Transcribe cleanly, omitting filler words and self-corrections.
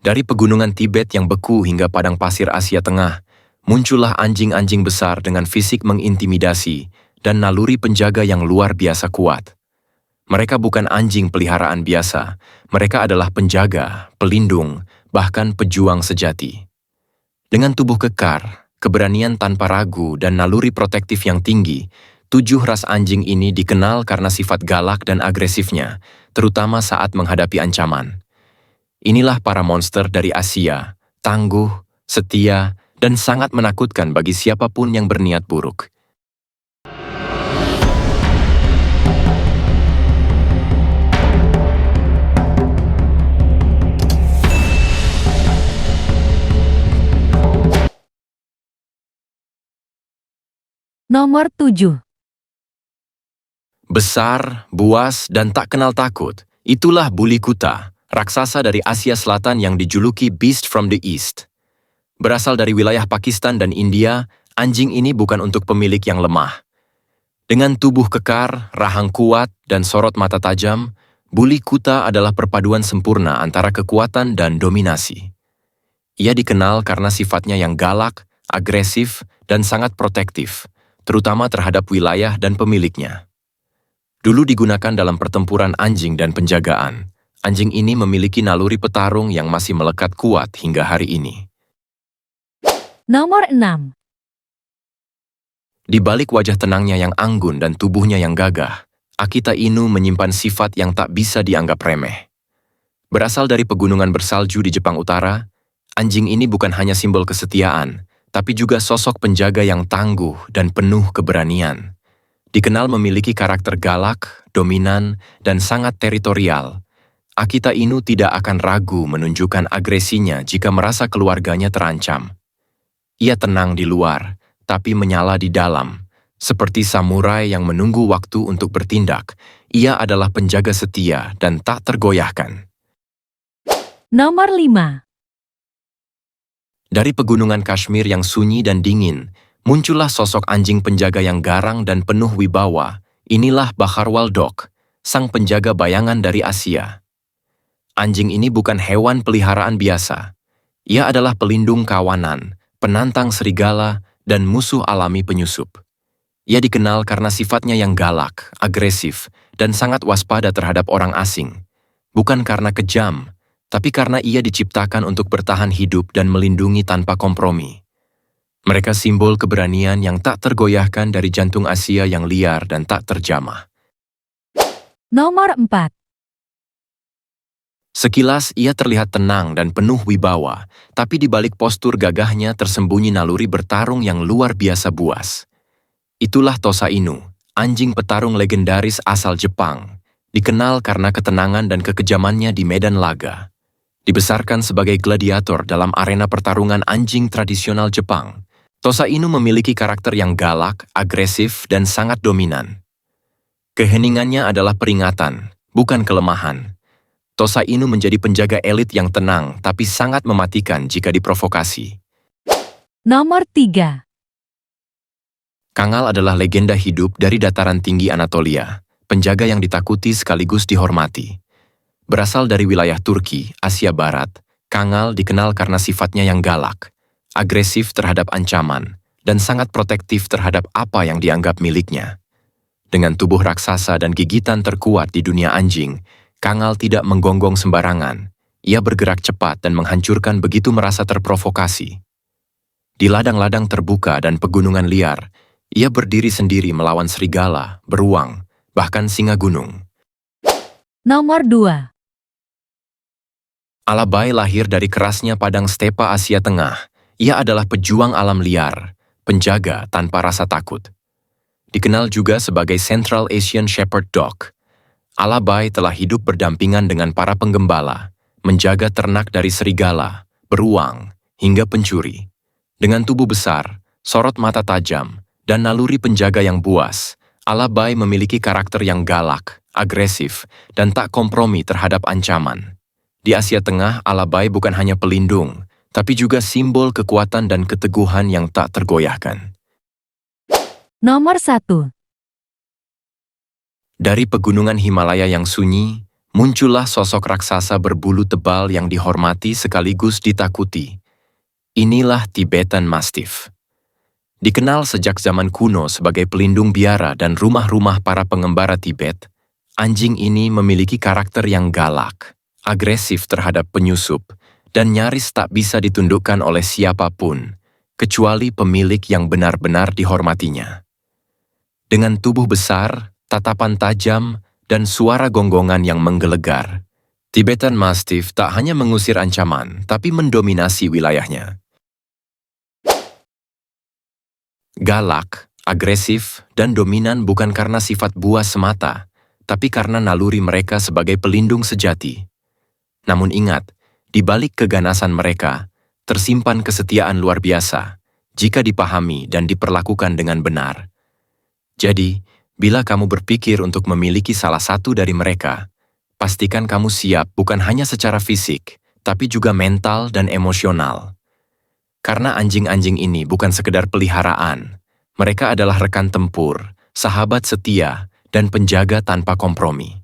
Dari pegunungan Tibet yang beku hingga padang pasir Asia Tengah, muncullah anjing-anjing besar dengan fisik mengintimidasi dan naluri penjaga yang luar biasa kuat. Mereka bukan anjing peliharaan biasa, mereka adalah penjaga, pelindung, bahkan pejuang sejati. Dengan tubuh kekar, keberanian tanpa ragu, dan naluri protektif yang tinggi, 7 ras anjing ini dikenal karena sifat galak dan agresifnya, terutama saat menghadapi ancaman. Inilah para monster dari Asia, tangguh, setia, dan sangat menakutkan bagi siapapun yang berniat buruk. Nomor 7. Besar, buas, dan tak kenal takut, itulah Buli Kuta, raksasa dari Asia Selatan yang dijuluki Beast from the East. Berasal dari wilayah Pakistan dan India, anjing ini bukan untuk pemilik yang lemah. Dengan tubuh kekar, rahang kuat, dan sorot mata tajam, Buli Kuta adalah perpaduan sempurna antara kekuatan dan dominasi. Ia dikenal karena sifatnya yang galak, agresif, dan sangat protektif, terutama terhadap wilayah dan pemiliknya. Dulu digunakan dalam pertempuran anjing dan penjagaan. Anjing ini memiliki naluri petarung yang masih melekat kuat hingga hari ini. Nomor 6. Di balik wajah tenangnya yang anggun dan tubuhnya yang gagah, Akita Inu menyimpan sifat yang tak bisa dianggap remeh. Berasal dari pegunungan bersalju di Jepang Utara, anjing ini bukan hanya simbol kesetiaan, tapi juga sosok penjaga yang tangguh dan penuh keberanian. Dikenal memiliki karakter galak, dominan, dan sangat teritorial. Akita Inu tidak akan ragu menunjukkan agresinya jika merasa keluarganya terancam. Ia tenang di luar, tapi menyala di dalam. Seperti samurai yang menunggu waktu untuk bertindak, ia adalah penjaga setia dan tak tergoyahkan. Nomor 5. Dari pegunungan Kashmir yang sunyi dan dingin, muncullah sosok anjing penjaga yang garang dan penuh wibawa. Inilah Bakharwal Dog, sang penjaga bayangan dari Asia. Anjing ini bukan hewan peliharaan biasa. Ia adalah pelindung kawanan, penantang serigala, dan musuh alami penyusup. Ia dikenal karena sifatnya yang galak, agresif, dan sangat waspada terhadap orang asing. Bukan karena kejam, tapi karena ia diciptakan untuk bertahan hidup dan melindungi tanpa kompromi. Mereka simbol keberanian yang tak tergoyahkan dari jantung Asia yang liar dan tak terjamah. Nomor 4. Sekilas ia terlihat tenang dan penuh wibawa, tapi di balik postur gagahnya tersembunyi naluri bertarung yang luar biasa buas. Itulah Tosa Inu, anjing petarung legendaris asal Jepang, dikenal karena ketenangan dan kekejamannya di medan laga. Dibesarkan sebagai gladiator dalam arena pertarungan anjing tradisional Jepang, Tosa Inu memiliki karakter yang galak, agresif, dan sangat dominan. Keheningannya adalah peringatan, bukan kelemahan. Tosa Inu menjadi penjaga elit yang tenang tapi sangat mematikan jika diprovokasi. Nomor 3. Kangal adalah legenda hidup dari dataran tinggi Anatolia, penjaga yang ditakuti sekaligus dihormati. Berasal dari wilayah Turki, Asia Barat, Kangal dikenal karena sifatnya yang galak, agresif terhadap ancaman, dan sangat protektif terhadap apa yang dianggap miliknya. Dengan tubuh raksasa dan gigitan terkuat di dunia anjing, Kangal tidak menggonggong sembarangan. Ia bergerak cepat dan menghancurkan begitu merasa terprovokasi. Di ladang-ladang terbuka dan pegunungan liar, ia berdiri sendiri melawan serigala, beruang, bahkan singa gunung. Nomor 2. Alabai lahir dari kerasnya padang stepa Asia Tengah. Ia adalah pejuang alam liar, penjaga tanpa rasa takut. Dikenal juga sebagai Central Asian Shepherd Dog. Alabai telah hidup berdampingan dengan para penggembala, menjaga ternak dari serigala, beruang, hingga pencuri. Dengan tubuh besar, sorot mata tajam, dan naluri penjaga yang buas, Alabai memiliki karakter yang galak, agresif, dan tak kompromi terhadap ancaman. Di Asia Tengah, Alabai bukan hanya pelindung, tapi juga simbol kekuatan dan keteguhan yang tak tergoyahkan. Nomor 1. Dari pegunungan Himalaya yang sunyi, muncullah sosok raksasa berbulu tebal yang dihormati sekaligus ditakuti. Inilah Tibetan Mastiff. Dikenal sejak zaman kuno sebagai pelindung biara dan rumah-rumah para pengembara Tibet, anjing ini memiliki karakter yang galak, agresif terhadap penyusup, dan nyaris tak bisa ditundukkan oleh siapapun, kecuali pemilik yang benar-benar dihormatinya. Dengan tubuh besar, tatapan tajam, dan suara gonggongan yang menggelegar, Tibetan Mastiff tak hanya mengusir ancaman, tapi mendominasi wilayahnya. Galak, agresif, dan dominan bukan karena sifat buas semata, tapi karena naluri mereka sebagai pelindung sejati. Namun ingat, di balik keganasan mereka, tersimpan kesetiaan luar biasa, jika dipahami dan diperlakukan dengan benar. Jadi, bila kamu berpikir untuk memiliki salah satu dari mereka, pastikan kamu siap bukan hanya secara fisik, tapi juga mental dan emosional. Karena anjing-anjing ini bukan sekedar peliharaan, mereka adalah rekan tempur, sahabat setia, dan penjaga tanpa kompromi.